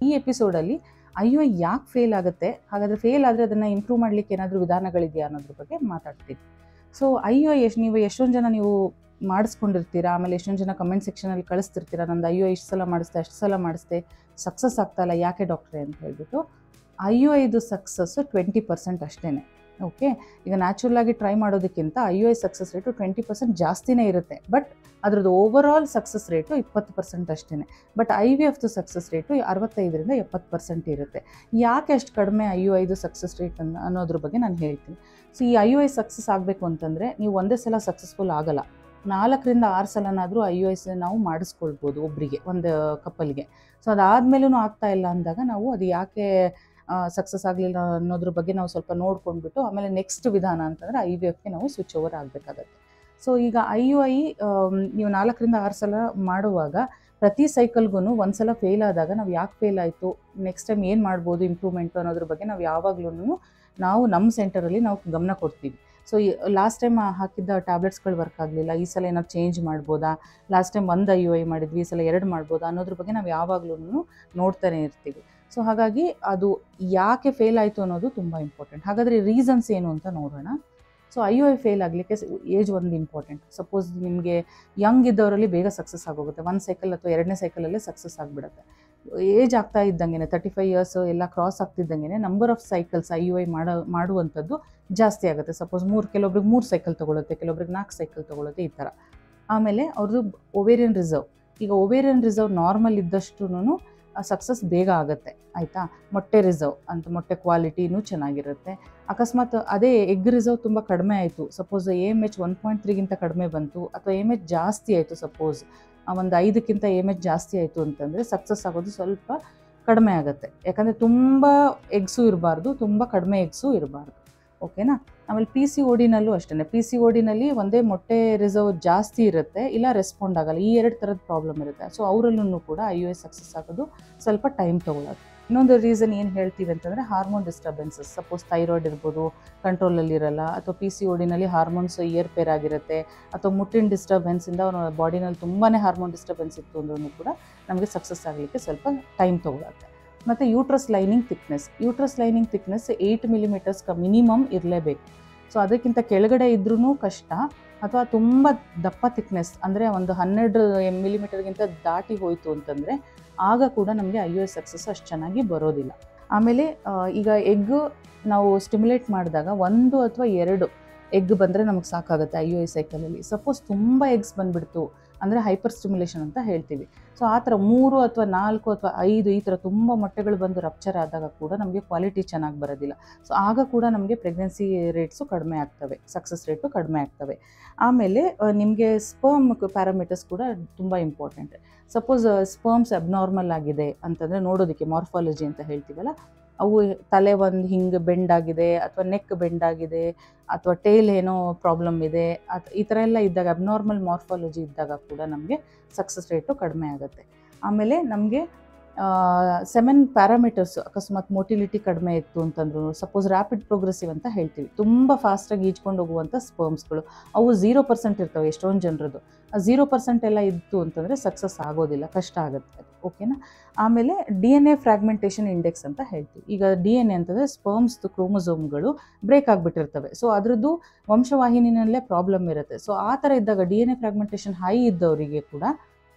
ಈ ಎಪಿಸೋಡಲ್ಲಿ IUI ಯಾಕೆ fail ಆಗುತ್ತೆ, ಹಾಗಾದರೆ ಫೇಲ್ ಆದರೆ ಅದನ್ನು ಇಂಪ್ರೂವ್ ಮಾಡಲಿಕ್ಕೆ ಏನಾದರೂ ವಿಧಾನಗಳಿದೆಯಾ ಅನ್ನೋದ್ರ ಬಗ್ಗೆ ಮಾತಾಡ್ತೀನಿ. ಸೊ IUI ನೀವು ಎಷ್ಟೊಂದು ಜನ ನೀವು ಮಾಡಿಸ್ಕೊಂಡಿರ್ತೀರಾ, ಆಮೇಲೆ ಎಷ್ಟೊಂದು ಜನ ಕಮೆಂಟ್ ಸೆಕ್ಷನಲ್ಲಿ ಕಳಿಸ್ತಿರ್ತೀರಾ, ನಂದು IUI ಇಷ್ಟು ಸಲ ಮಾಡಿಸ್ದೆ ಅಷ್ಟು ಸಲ ಮಾಡಿಸ್ದೆ ಸಕ್ಸಸ್ ಆಗ್ತಾಯಿಲ್ಲ ಯಾಕೆ ಡಾಕ್ಟ್ರೇ ಅಂತ ಹೇಳ್ಬಿಟ್ಟು. IUIದು ಸಕ್ಸಸ್ಸು 20% ಅಷ್ಟೇ. ಓಕೆ, ಈಗ ನ್ಯಾಚುರಲಾಗಿ ಟ್ರೈ ಮಾಡೋದಕ್ಕಿಂತ IUI ಸಕ್ಸಸ್ ರೇಟು 20% ಜಾಸ್ತಿನೇ ಇರುತ್ತೆ. ಬಟ್ ಅದರದ್ದು ಓವರಾಲ್ ಸಕ್ಸಸ್ ರೇಟು 20% ಅಷ್ಟೇ. ಬಟ್ IVFದು ಸಕ್ಸಸ್ ರೇಟು 65ರಿಂದ 70% ಇರುತ್ತೆ. ಯಾಕೆ ಅಷ್ಟು ಕಡಿಮೆ IUIದು ಸಕ್ಸಸ್ ರೇಟ್ ಅನ್ನೋದ್ರ ಬಗ್ಗೆ ನಾನು ಹೇಳ್ತೀನಿ. ಸೊ ಈ IUI ಸಕ್ಸಸ್ ಆಗಬೇಕು ಅಂತಂದರೆ ನೀವು ಒಂದೇ ಸಲ ಸಕ್ಸಸ್ಫುಲ್ ಆಗಲ್ಲ, 4ರಿಂದ 6 ಸಲನಾದರೂ IUIಸ್ ನಾವು ಮಾಡಿಸ್ಕೊಳ್ಬೋದು ಒಬ್ಬರಿಗೆ, ಒಂದು ಕಪ್ಪಲ್ಗೆ. ಸೊ ಅದಾದಮೇಲೂ ಆಗ್ತಾ ಇಲ್ಲ ಅಂದಾಗ ನಾವು ಅದು ಯಾಕೆ ಸಕ್ಸಸ್ ಆಗಲಿಲ್ಲ ಅನ್ನೋದ್ರ ಬಗ್ಗೆ ನಾವು ಸ್ವಲ್ಪ ನೋಡ್ಕೊಂಡ್ಬಿಟ್ಟು ಆಮೇಲೆ ನೆಕ್ಸ್ಟ್ ವಿಧಾನ ಅಂತಂದರೆ IVFಗೆ ನಾವು ಸ್ವಿಚ್ ಓವರ್ ಆಗಬೇಕಾಗತ್ತೆ. ಸೊ ಈಗ IUI ನೀವು 4ರಿಂದ 6 ಸಲ ಮಾಡುವಾಗ ಪ್ರತಿ ಸೈಕಲ್ಗೂ ಒಂದು ಸಲ ಫೇಲ್ ಆದಾಗ ನಾವು ಯಾಕೆ ಫೇಲ್ ಆಯಿತು, ನೆಕ್ಸ್ಟ್ ಟೈಮ್ ಏನು ಮಾಡ್ಬೋದು ಇಂಪ್ರೂವ್ಮೆಂಟು ಅನ್ನೋದ್ರ ಬಗ್ಗೆ ನಾವು ಯಾವಾಗಲೂ ನಾವು ನಮ್ಮ ಸೆಂಟರಲ್ಲಿ ನಾವು ಗಮನ ಕೊಡ್ತೀವಿ. ಸೊ ಲಾಸ್ಟ್ ಟೈಮ್ ಹಾಕಿದ್ದ ಟ್ಯಾಬ್ಲೆಟ್ಸ್ಗಳು ವರ್ಕ್ ಆಗಲಿಲ್ಲ, ಈ ಸಲ ಏನಾದ್ರು ಚೇಂಜ್ ಮಾಡ್ಬೋದಾ, ಲಾಸ್ಟ್ ಟೈಮ್ 1 IUI ಮಾಡಿದ್ವಿ, ಈ ಸಲ 2 ಮಾಡ್ಬೋದಾ ಅನ್ನೋದ್ರ ಬಗ್ಗೆ ನಾವು ಯಾವಾಗಲೂ ನೋಡ್ತಾನೆ ಇರ್ತೀವಿ. ಸೊ ಹಾಗಾಗಿ ಅದು ಯಾಕೆ ಫೇಲ್ ಆಯಿತು ಅನ್ನೋದು ತುಂಬ ಇಂಪಾರ್ಟೆಂಟ್. ಹಾಗಾದರೆ ರೀಸನ್ಸ್ ಏನು ಅಂತ ನೋಡೋಣ. ಸೊ IUI ಫೇಲ್ ಆಗಲಿಕ್ಕೆ ಏಜ್ ಒಂದು ಇಂಪಾರ್ಟೆಂಟ್. ಸಪೋಸ್ ನಿಮಗೆ ಯಂಗ್ ಇದ್ದವರಲ್ಲಿ ಬೇಗ ಸಕ್ಸಸ್ ಆಗೋಗುತ್ತೆ, 1 ಸೈಕಲ್ ಅಥವಾ 2ನೇ ಸೈಕಲಲ್ಲೇ ಸಕ್ಸಸ್ ಆಗಿಬಿಡುತ್ತೆ. ಏಜ್ ಆಗ್ತಾ ಇದ್ದಂಗೆ 35 ಇಯರ್ಸ್ ಎಲ್ಲ ಕ್ರಾಸ್ ಆಗ್ತಿದ್ದಂಗೆ ನಂಬರ್ ಆಫ್ ಸೈಕಲ್ಸ್ IUI ಮಾಡುವಂಥದ್ದು ಜಾಸ್ತಿ ಆಗುತ್ತೆ. ಸಪೋಸ್ ಕೆಲವೊಬ್ರಿಗೆ 3 ಸೈಕಲ್ ತೊಗೊಳುತ್ತೆ, ಕೆಲವೊಬ್ರಿಗೆ 4 ಸೈಕಲ್ ತೊಗೊಳುತ್ತೆ, ಈ ಥರ. ಆಮೇಲೆ ಅವ್ರದ್ದು ಓವೇರಿಯನ್ ರಿಸರ್ವ್, ಈಗ ಓವೇರಿಯನ್ ರಿಸರ್ವ್ ನಾರ್ಮಲ್ ಇದ್ದಷ್ಟು ಸಕ್ಸಸ್ ಬೇಗ ಆಗುತ್ತೆ, ಆಯಿತಾ. ಮೊಟ್ಟೆ ರಿಸರ್ವ್ ಅಂತ, ಮೊಟ್ಟೆ ಕ್ವಾಲಿಟಿನೂ ಚೆನ್ನಾಗಿರುತ್ತೆ. ಅಕಸ್ಮಾತ್ ಅದೇ ಎಗ್ ರಿಸರ್ವ್ ತುಂಬ ಕಡಿಮೆ ಆಯಿತು, ಸಪೋಸ್ AMH 1.3ಗಿಂತ ಕಡಿಮೆ ಬಂತು ಅಥವಾ AMH ಜಾಸ್ತಿ ಆಯಿತು, ಸಪೋಸ್ ಒಂದು 5ಕ್ಕಿಂತ AMH ಜಾಸ್ತಿ ಆಯಿತು ಅಂತಂದರೆ ಸಕ್ಸಸ್ ಆಗೋದು ಸ್ವಲ್ಪ ಕಡಿಮೆ ಆಗುತ್ತೆ. ಯಾಕಂದರೆ ತುಂಬ ಎಗ್ಸು ಇರಬಾರ್ದು, ತುಂಬ ಕಡಿಮೆ ಎಗ್ಸು ಇರಬಾರ್ದು. ಓಕೆನಾ. ಆಮೇಲೆ PCODನಲ್ಲೂ ಅಷ್ಟೇ, PCODನಲ್ಲಿ ಒಂದೇ ಮೊಟ್ಟೆ ರಿಸರ್ವ್ ಜಾಸ್ತಿ ಇರುತ್ತೆ, ಇಲ್ಲ ರೆಸ್ಪಾಂಡ್ ಆಗಲ್ಲ, ಈ 2 ಥರದ ಪ್ರಾಬ್ಲಮ್ ಇರುತ್ತೆ. ಸೊ ಅವರಲ್ಲೂ ಕೂಡ IUI ಸಕ್ಸಸ್ ಆಗೋದು ಸ್ವಲ್ಪ ಟೈಮ್ ತೊಗೊಳ್ಳೋದು. ಇನ್ನೊಂದು ರೀಸನ್ ಏನು ಹೇಳ್ತೀವಿ ಅಂತಂದರೆ ಹಾರ್ಮೋನ್ ಡಿಸ್ಟರ್ಬೆನ್ಸಸ್. ಸಪೋಸ್ ಥೈರಾಯ್ಡ್ ಇರ್ಬೋದು, ಕಂಟ್ರೋಲಲ್ಲಿ ಇರಲ್ಲ, ಅಥವಾ PCODನಲ್ಲಿ ಹಾರ್ಮೋನ್ಸ್ ಏರ್ಪೇರ್ ಆಗಿರುತ್ತೆ, ಅಥವಾ ಮುಟ್ಟಿನ ಡಿಸ್ಟರ್ಬೆನ್ಸಿಂದ ಅವನ ಬಾಡಿನಲ್ಲಿ ತುಂಬಾ ಹಾರ್ಮೋನ್ ಡಿಸ್ಟರ್ಬೆನ್ಸ್ ಇತ್ತು ಅಂದ್ರೂ ಕೂಡ ನಮಗೆ ಸಕ್ಸಸ್ ಆಗಲಿಕ್ಕೆ ಸ್ವಲ್ಪ ಟೈಮ್ ತೊಗೊಳುತ್ತೆ. ಮತ್ತು uterus lining thickness 8 millimetres minimum ಇರಲೇಬೇಕು. ಸೊ ಅದಕ್ಕಿಂತ ಕೆಳಗಡೆ ಇದ್ರೂ ಕಷ್ಟ, ಅಥವಾ ತುಂಬ ದಪ್ಪ ಥಿಕ್ನೆಸ್ ಅಂದರೆ ಒಂದು 12 ಮಿಲಿಮೀಟರ್ಗಿಂತ ದಾಟಿ ಹೋಯಿತು ಅಂತಂದರೆ ಆಗ ಕೂಡ ನಮಗೆ IUI ಸಕ್ಸಸ್ ಅಷ್ಟು ಚೆನ್ನಾಗಿ ಬರೋದಿಲ್ಲ. ಆಮೇಲೆ ಈಗ ಎಗ್ ನಾವು ಸ್ಟಿಮ್ಯುಲೇಟ್ ಮಾಡಿದಾಗ 1 ಅಥವಾ 2 ಎಗ್ ಬಂದರೆ ನಮಗೆ ಸಾಕಾಗುತ್ತೆ IUI ಸೈಕಲಲ್ಲಿ. ಸಪೋಸ್ ತುಂಬ ಎಗ್ಸ್ ಬಂದುಬಿಡ್ತು ಅಂದರೆ ಹೈಪರ್ ಸ್ಟಿಮ್ಯುಲೇಷನ್ ಅಂತ ಹೇಳ್ತೀವಿ. ಸೊ ಆ ಥರ 3 ಅಥವಾ 4 ಅಥವಾ 5 ಈ ಥರ ತುಂಬ ಮೊಟ್ಟೆಗಳು ಬಂದು ರಪ್ಚರ್ ಆದಾಗ ಕೂಡ ನಮಗೆ ಕ್ವಾಲಿಟಿ ಚೆನ್ನಾಗಿ ಬರೋದಿಲ್ಲ. ಸೊ ಆಗ ಕೂಡ ನಮಗೆ ಪ್ರೆಗ್ನೆನ್ಸಿ ರೇಟ್ಸು ಕಡಿಮೆ ಆಗ್ತವೆ, ಸಕ್ಸಸ್ ರೇಟು ಕಡಿಮೆ ಆಗ್ತವೆ. ಆಮೇಲೆ ನಿಮಗೆ ಸ್ಪರ್ಮ್ ಪ್ಯಾರಾಮೀಟರ್ಸ್ ಕೂಡ ತುಂಬ ಇಂಪಾರ್ಟೆಂಟ್. ಸಪೋಸ್ ಸ್ಪರ್ಮ್ಸ್ ಅಬ್ನಾರ್ಮಲ್ ಆಗಿದೆ ಅಂತಂದರೆ ನೋಡೋದಕ್ಕೆ ಮಾರ್ಫಾಲಜಿ ಅಂತ ಹೇಳ್ತೀವಲ್ಲ, ಅವು ತಲೆ ಒಂದು ಹಿಂಗೆ ಬೆಂಡಾಗಿದೆ, ಅಥವಾ ನೆಕ್ ಬೆಂಡಾಗಿದೆ, ಅಥವಾ ಟೇಲ್ ಏನೋ ಪ್ರಾಬ್ಲಮ್ ಇದೆ, ಈ ಥರ ಎಲ್ಲ ಇದ್ದಾಗ ಅಬ್ನಾರ್ಮಲ್ ಮಾರ್ಫಾಲಜಿ ಇದ್ದಾಗ ಕೂಡ ನಮಗೆ ಸಕ್ಸಸ್ ರೇಟು ಕಡಿಮೆ ಆಗುತ್ತೆ. ಆಮೇಲೆ ನಮಗೆ ಸೆಮೆನ್ ಪ್ಯಾರಾಮೀಟರ್ಸ್ ಅಕಸ್ಮಾತ್ ಮೊಟಿಲಿಟಿ ಕಡಿಮೆ ಇತ್ತು ಅಂತಂದ್ರು, ಸಪೋಸ್ ರ್ಯಾಪಿಡ್ ಪ್ರೋಗ್ರೆಸಿವ್ ಅಂತ ಹೇಳ್ತೀವಿ, ತುಂಬ ಫಾಸ್ಟಾಗಿ ಈಜ್ಕೊಂಡು ಹೋಗುವಂಥ ಸ್ಪರ್ಮ್ಸ್ಗಳು, ಅವು 0% ಇರ್ತವೆ ಎಷ್ಟೊಂದು ಜನರದ್ದು. 0% ಎಲ್ಲ ಇತ್ತು ಅಂತಂದರೆ ಸಕ್ಸಸ್ ಆಗೋದಿಲ್ಲ, ಕಷ್ಟ ಆಗುತ್ತೆ. ಓಕೆನಾ. ಆಮೇಲೆ DNA ಫ್ರಾಗ್ಮೆಂಟೇಷನ್ ಇಂಡೆಕ್ಸ್ ಅಂತ ಹೇಳ್ತೀವಿ. ಈಗ DNA ಅಂತಂದರೆ ಸ್ಪರ್ಮ್ಸ್ದು ಕ್ರೋಮೋಸೋಮ್ಗಳು ಬ್ರೇಕ್ ಆಗಿಬಿಟ್ಟಿರ್ತವೆ. ಸೊ ಅದರದ್ದು ವಂಶವಾಹಿನಿನಲ್ಲೇ ಪ್ರಾಬ್ಲಮ್ ಇರುತ್ತೆ. ಸೊ ಆ ಥರ ಇದ್ದಾಗ DNA ಫ್ರಾಗ್ಮೆಂಟೇಷನ್ ಹೈ ಇದ್ದವರಿಗೆ ಕೂಡ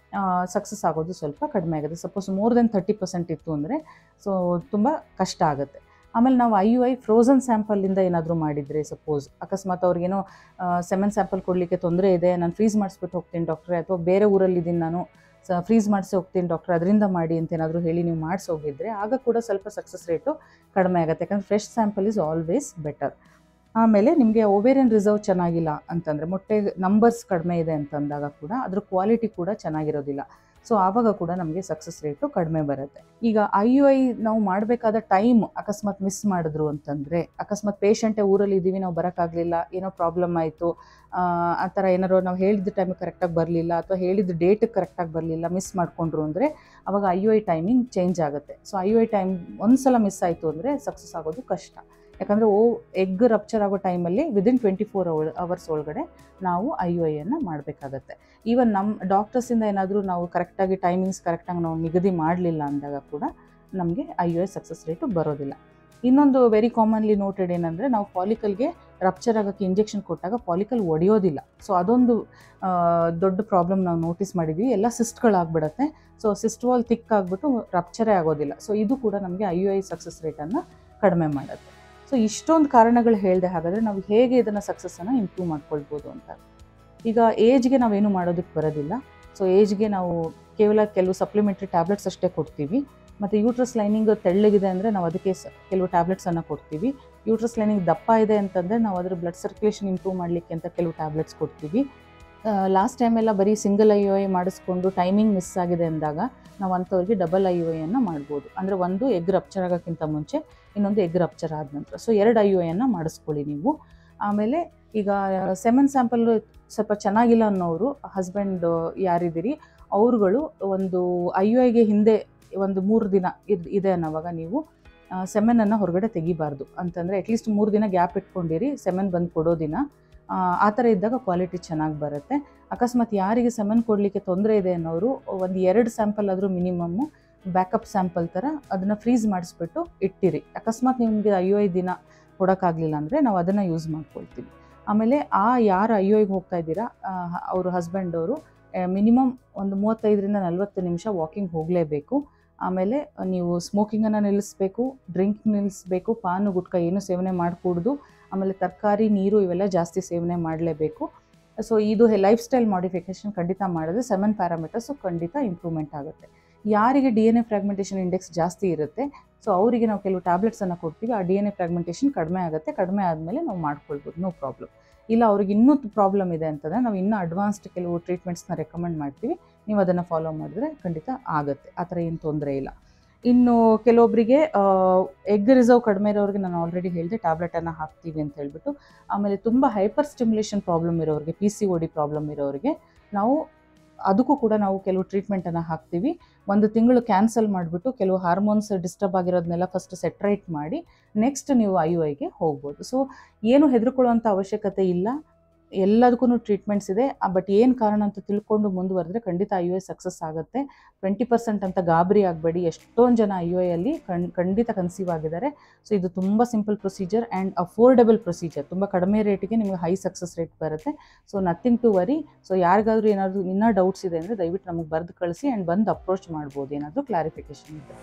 ಸಕ್ಸಸ್ ಆಗೋದು ಸ್ವಲ್ಪ ಕಡಿಮೆ ಆಗುತ್ತೆ. ಸಪೋಸ್ ಮೋರ್ ದೆನ್ 30% ಇತ್ತು ಅಂದರೆ ಸೊ ತುಂಬ ಕಷ್ಟ ಆಗುತ್ತೆ. ಆಮೇಲೆ ನಾವು IUI ಫ್ರೋಝನ್ ಸ್ಯಾಂಪಲಿಂದ ಏನಾದರೂ ಮಾಡಿದರೆ, ಸಪೋಸ್ ಅಕಸ್ಮಾತ್ ಅವ್ರಿಗೇನೋ ಸೆಮೆನ್ ಸ್ಯಾಂಪಲ್ ಕೊಡಲಿಕ್ಕೆ ತೊಂದರೆ ಇದೆ, ನಾನು ಫ್ರೀಸ್ ಮಾಡಿಸ್ಬಿಟ್ಟು ಹೋಗ್ತೀನಿ ಡಾಕ್ಟ್ರೆ, ಅಥವಾ ಬೇರೆ ಊರಲ್ಲಿದ್ದೀನಿ ನಾನು, ಫ್ರೀಸ್ ಮಾಡಿಸಿ ಹೋಗ್ತೀನಿ ಡಾಕ್ಟ್ರೆ, ಅದರಿಂದ ಮಾಡಿ ಅಂತ ಏನಾದರೂ ಹೇಳಿ ನೀವು ಮಾಡಿಸೋಗಿದ್ರೆ ಆಗ ಕೂಡ ಸ್ವಲ್ಪ ಸಕ್ಸಸ್ ರೇಟು ಕಡಿಮೆ ಆಗುತ್ತೆ. ಯಾಕಂದರೆ fresh sample is always better. ಆಮೇಲೆ ನಿಮಗೆ ಓವೇರಿಯನ್ ರಿಸರ್ವ್ ಚೆನ್ನಾಗಿಲ್ಲ ಅಂತಂದರೆ, ಮೊಟ್ಟೆ ನಂಬರ್ಸ್ ಕಡಿಮೆ ಇದೆ ಅಂತಂದಾಗ ಕೂಡ ಅದ್ರ ಕ್ವಾಲಿಟಿ ಕೂಡ ಚೆನ್ನಾಗಿರೋದಿಲ್ಲ. ಸೊ ಆವಾಗ ಕೂಡ ನಮಗೆ ಸಕ್ಸಸ್ ರೇಟು ಕಡಿಮೆ ಬರುತ್ತೆ. ಈಗ IUI ನಾವು ಮಾಡಬೇಕಾದ ಟೈಮ್ ಅಕಸ್ಮಾತ್ ಮಿಸ್ ಮಾಡಿದ್ರು ಅಂತಂದರೆ, ಅಕಸ್ಮಾತ್ ಪೇಷಂಟೇ ಊರಲ್ಲಿ ಇದ್ದೀವಿ, ನಾವು ಬರೋಕ್ಕಾಗಲಿಲ್ಲ, ಏನೋ ಪ್ರಾಬ್ಲಮ್ ಆಯಿತು, ಆ ಥರ ಏನಾರು ನಾವು ಹೇಳಿದ ಟೈಮಿಗೆ ಕರೆಕ್ಟಾಗಿ ಬರಲಿಲ್ಲ, ಅಥವಾ ಹೇಳಿದ ಡೇಟಿಗೆ ಕರೆಕ್ಟಾಗಿ ಬರಲಿಲ್ಲ, ಮಿಸ್ ಮಾಡಿಕೊಂಡ್ರು ಅಂದರೆ ಆವಾಗ IUI ಟೈಮಿಂಗ್ ಚೇಂಜ್ ಆಗುತ್ತೆ. ಸೊ IUI ಟೈಮ್ ಒಂದು ಸಲ ಮಿಸ್ ಆಯಿತು ಅಂದರೆ ಸಕ್ಸಸ್ ಆಗೋದು ಕಷ್ಟ. ಯಾಕಂದರೆ ಎಗ್ ರಪ್ಚರ್ ಆಗೋ ಟೈಮಲ್ಲಿ ವಿದಿನ್ 24 ಅವರ್ಸ್ ಒಳಗಡೆ ನಾವು IUIಯನ್ನು ಮಾಡಬೇಕಾಗತ್ತೆ. ಈವನ್ ನಮ್ಮ ಡಾಕ್ಟರ್ಸಿಂದ ಏನಾದರೂ ನಾವು ಕರೆಕ್ಟಾಗಿ ಟೈಮಿಂಗ್ಸ್ ಕರೆಕ್ಟಾಗಿ ನಾವು ನಿಗದಿ ಮಾಡಲಿಲ್ಲ ಅಂದಾಗ ಕೂಡ ನಮಗೆ IUI ಸಕ್ಸಸ್ ರೇಟು ಬರೋದಿಲ್ಲ. ಇನ್ನೊಂದು ವೆರಿ ಕಾಮನ್ಲಿ ನೋಟೆಡ್ ಏನಂದರೆ, ನಾವು ಫಾಲಿಕಲ್ಗೆ ರಪ್ಚರ್ ಆಗೋಕ್ಕೆ ಇಂಜೆಕ್ಷನ್ ಕೊಟ್ಟಾಗ ಫಾಲಿಕಲ್ ಒಡೆಯೋದಿಲ್ಲ. ಸೊ ಅದೊಂದು ದೊಡ್ಡ ಪ್ರಾಬ್ಲಮ್ ನಾವು ನೋಟಿಸ್ ಮಾಡಿದ್ವಿ. ಎಲ್ಲ ಸಿಸ್ಟ್ಗಳಾಗ್ಬಿಡುತ್ತೆ. ಸೊ ಸಿಸ್ಟ್ ವಾಲ್ ಥಿಕ್ ಆಗಿಬಿಟ್ಟು ರಪ್ಚರೇ ಆಗೋದಿಲ್ಲ. ಸೊ ಇದು ಕೂಡ ನಮಗೆ IUI ಸಕ್ಸಸ್ ರೇಟನ್ನು ಕಡಿಮೆ ಮಾಡುತ್ತೆ. ಸೊ ಇಷ್ಟೊಂದು ಕಾರಣಗಳು ಹೇಳಿದೆ. ಹಾಗಾದರೆ ನಾವು ಹೇಗೆ ಇದನ್ನು ಸಕ್ಸಸ್ಸನ್ನು ಇಂಪ್ರೂವ್ ಮಾಡ್ಕೊಳ್ಬೋದು ಅಂತ. ಈಗ ಏಜ್ಗೆ ನಾವೇನು ಮಾಡೋದಕ್ಕೆ ಬರೋದಿಲ್ಲ. ಸೊ ಏಜ್ಗೆ ನಾವು ಕೇವಲ ಕೆಲವು ಸಪ್ಲಿಮೆಂಟ್ರಿ ಟ್ಯಾಬ್ಲೆಟ್ಸ್ ಅಷ್ಟೇ ಕೊಡ್ತೀವಿ. ಮತ್ತು ಯೂಟ್ರಸ್ ಲೈನಿಂಗ್ ತೆಳ್ಳಗಿದೆ ಅಂದರೆ ನಾವು ಅದಕ್ಕೆ ಕೆಲವು ಟ್ಯಾಬ್ಲೆಟ್ಸನ್ನು ಕೊಡ್ತೀವಿ. ಯೂಟ್ರಸ್ ಲೈನಿಂಗ್ ದಪ್ಪ ಇದೆ ಅಂತಂದರೆ ನಾವು ಅದರ ಬ್ಲಡ್ ಸರ್ಕ್ಯುಲೇಷನ್ ಇಂಪ್ರೂವ್ ಮಾಡಲಿಕ್ಕೆ ಅಂತ ಕೆಲವು ಟ್ಯಾಬ್ಲೆಟ್ಸ್ ಕೊಡ್ತೀವಿ. ಲಾಸ್ಟ್ ಟೈಮೆಲ್ಲ ಬರೀ ಸಿಂಗಲ್ IUI ಮಾಡಿಸ್ಕೊಂಡು ಟೈಮಿಂಗ್ ಮಿಸ್ ಆಗಿದೆ ಅಂದಾಗ ನಾವು ಅಂಥವ್ರಿಗೆ ಡಬಲ್ IUIಯನ್ನು ಮಾಡ್ಬೋದು. ಅಂದರೆ ಒಂದು ಎಗ್ ರಪ್ಚರ್ ಆಗೋಕ್ಕಿಂತ ಮುಂಚೆ, ಇನ್ನೊಂದು ಎಗ್ ರಪ್ಚರ್ ಆದ ನಂತರ. ಸೊ 2 IUIಯನ್ನು ಮಾಡಿಸ್ಕೊಳ್ಳಿ ನೀವು. ಆಮೇಲೆ ಈಗ ಸೆಮನ್ ಸ್ಯಾಂಪಲ್ಲು ಸ್ವಲ್ಪ ಚೆನ್ನಾಗಿಲ್ಲ ಅನ್ನೋರು, ಹಸ್ಬೆಂಡ್ ಯಾರಿದ್ದೀರಿ ಅವ್ರುಗಳು ಒಂದು IUIಗೆ ಹಿಂದೆ ಒಂದು 3 ದಿನ ಇದೆ ಅನ್ನೋವಾಗ ನೀವು ಸೆಮೆನನ್ನು ಹೊರಗಡೆ ತೆಗಿಬಾರ್ದು. ಅಂತಂದರೆ ಅಟ್ಲೀಸ್ಟ್ 3 ದಿನ ಗ್ಯಾಪ್ ಇಟ್ಕೊಂಡಿರಿ ಸೆಮೆನ್ ಬಂದು ಕೊಡೋ ದಿನ. ಆ ಥರ ಇದ್ದಾಗ ಕ್ವಾಲಿಟಿ ಚೆನ್ನಾಗಿ ಬರುತ್ತೆ. ಅಕಸ್ಮಾತ್ ಯಾರಿಗೆ ಸೆಮೆನ್ ಕೊಡಲಿಕ್ಕೆ ತೊಂದರೆ ಇದೆ ಅನ್ನೋರು ಒಂದು 2 ಸ್ಯಾಂಪಲ್ ಆದರೂ ಮಿನಿಮಮ್ಮು ಬ್ಯಾಕಪ್ ಸ್ಯಾಂಪಲ್ ಥರ ಅದನ್ನು ಫ್ರೀಸ್ ಮಾಡಿಸ್ಬಿಟ್ಟು ಇಟ್ಟಿರಿ. ಅಕಸ್ಮಾತ್ ನಿಮಗೆ IUI ದಿನ ಕೊಡೋಕ್ಕಾಗಲಿಲ್ಲ ಅಂದರೆ ನಾವು ಅದನ್ನು ಯೂಸ್ ಮಾಡ್ಕೊಳ್ತೀವಿ. ಆಮೇಲೆ ಯಾರು IUIಗೆ ಹೋಗ್ತಾ ಇದ್ದೀರಾ ಅವರು ಹಸ್ಬೆಂಡ್ ಅವರು ಮಿನಿಮಮ್ ಒಂದು 35ರಿಂದ 40 ನಿಮಿಷ ವಾಕಿಂಗ್ ಹೋಗಲೇಬೇಕು. ಆಮೇಲೆ ನೀವು ಸ್ಮೋಕಿಂಗನ್ನು ನಿಲ್ಲಿಸಬೇಕು, ಡ್ರಿಂಕ್ ನಿಲ್ಲಿಸಬೇಕು, ಪಾನು ಗುಟ್ಕ ಏನು ಸೇವನೆ ಮಾಡಕೂಡ್ದು. ಆಮೇಲೆ ತರಕಾರಿ, ನೀರು ಇವೆಲ್ಲ ಜಾಸ್ತಿ ಸೇವನೆ ಮಾಡಲೇಬೇಕು. ಸೊ ಇದು ಲೈಫ್ ಸ್ಟೈಲ್ ಮಾಡಿಫಿಕೇಷನ್ ಖಂಡಿತ ಮಾಡಿದ್ರೆ ಸೆಮನ್ ಪ್ಯಾರಾಮೀಟರ್ಸು ಖಂಡಿತ ಇಂಪ್ರೂವ್ಮೆಂಟ್ ಆಗುತ್ತೆ. ಯಾರಿಗೆ DNA ಫ್ರಾಗ್ಮೆಂಟೇಷನ್ ಇಂಡೆಕ್ಸ್ ಜಾಸ್ತಿ ಇರುತ್ತೆ, ಸೊ ಅವರಿಗೆ ನಾವು ಕೆಲವು ಟ್ಯಾಬ್ಲೆಟ್ಸನ್ನು ಕೊಡ್ತೀವಿ. ಆ DNA ಫ್ರಾಗ್ಮೆಂಟೇಷನ್ ಕಡಿಮೆ ಆಗುತ್ತೆ. ಕಡಿಮೆ ಆದಮೇಲೆ ನಾವು ಮಾಡ್ಕೊಳ್ಬೋದು, ನೋ ಪ್ರಾಬ್ಲಮ್. ಇಲ್ಲ ಅವ್ರಿಗೆ ಇನ್ನೂ ಪ್ರಾಬ್ಲಮ್ ಇದೆ ಅಂತಂದರೆ ನಾವು ಇನ್ನೂ ಅಡ್ವಾನ್ಸ್ಡ್ ಕೆಲವು ಟ್ರೀಟ್ಮೆಂಟ್ಸ್ನ ರೆಕಮೆಂಡ್ ಮಾಡ್ತೀವಿ. ನೀವು ಅದನ್ನು ಫಾಲೋ ಮಾಡಿದ್ರೆ ಖಂಡಿತ ಆಗುತ್ತೆ. ಆ ಥರ ಏನು ತೊಂದರೆ ಇಲ್ಲ. ಇನ್ನು ಕೆಲವೊಬ್ಬರಿಗೆ ಎಗ್ ರಿಸರ್ವ್ ಕಡಿಮೆ ಇರೋರಿಗೆ ನಾನು ಆಲ್ರೆಡಿ ಹೇಳಿದೆ ಟ್ಯಾಬ್ಲೆಟನ್ನು ಹಾಕ್ತೀವಿ ಅಂತ ಹೇಳ್ಬಿಟ್ಟು. ಆಮೇಲೆ ತುಂಬ ಹೈಪರ್ ಸ್ಟಿಮ್ಯುಲೇಷನ್ ಪ್ರಾಬ್ಲಮ್ ಇರೋರಿಗೆ, PCOD ಪ್ರಾಬ್ಲಮ್ ಇರೋರಿಗೆ ಅದಕ್ಕೂ ಕೂಡ ನಾವು ಕೆಲವು ಟ್ರೀಟ್ಮೆಂಟನ್ನು ಹಾಕ್ತೀವಿ. 1 ತಿಂಗಳು ಕ್ಯಾನ್ಸಲ್ ಮಾಡಿಬಿಟ್ಟು ಕೆಲವು ಹಾರ್ಮೋನ್ಸ್ ಡಿಸ್ಟರ್ಬ್ ಆಗಿರೋದನ್ನೆಲ್ಲ ಫಸ್ಟ್ ಸೆಟ್ರೈಟ್ ಮಾಡಿ ನೆಕ್ಸ್ಟ್ ನೀವು IUIಗೆ ಹೋಗ್ಬೋದು. ಸೊ ಏನು ಹೆದರ್ಕೊಳ್ಳುವಂಥ ಅವಶ್ಯಕತೆ ಇಲ್ಲ. ಎಲ್ಲದಕ್ಕೂ ಟ್ರೀಟ್ಮೆಂಟ್ಸ್ ಇದೆ. ಬಟ್ ಏನು ಕಾರಣ ಅಂತ ತಿಳ್ಕೊಂಡು ಮುಂದುವರೆದ್ರೆ ಖಂಡಿತ IUI ಸಕ್ಸಸ್ ಆಗುತ್ತೆ. 20% ಅಂತ ಗಾಬರಿ ಆಗಬೇಡಿ. ಎಷ್ಟೊಂದು ಜನ IUIಯಲ್ಲಿ ಖಂಡಿತ ಕನ್ಸೀವ್ ಆಗಿದ್ದಾರೆ. ಸೊ ಇದು ತುಂಬ simple procedure and affordable procedure. ತುಂಬ ಕಡಿಮೆ ರೇಟಿಗೆ ನಿಮಗೆ ಹೈ ಸಕ್ಸಸ್ ರೇಟ್ ಬರುತ್ತೆ. So nothing to worry. So ಯಾರಿಗಾದ್ರೂ ಏನಾದರೂ ಇನ್ನೂ ಡೌಟ್ಸ್ ಇದೆ ಅಂದರೆ ದಯವಿಟ್ಟು ನಮಗೆ ಬರೆದು ಕಳಿಸಿ ಆ್ಯಂಡ್ ಬಂದು ಅಪ್ರೋಚ್ ಮಾಡ್ಬೋದು ಏನಾದರೂ ಕ್ಲಾರಿಫಿಕೇಷನ್ ಇದೆ.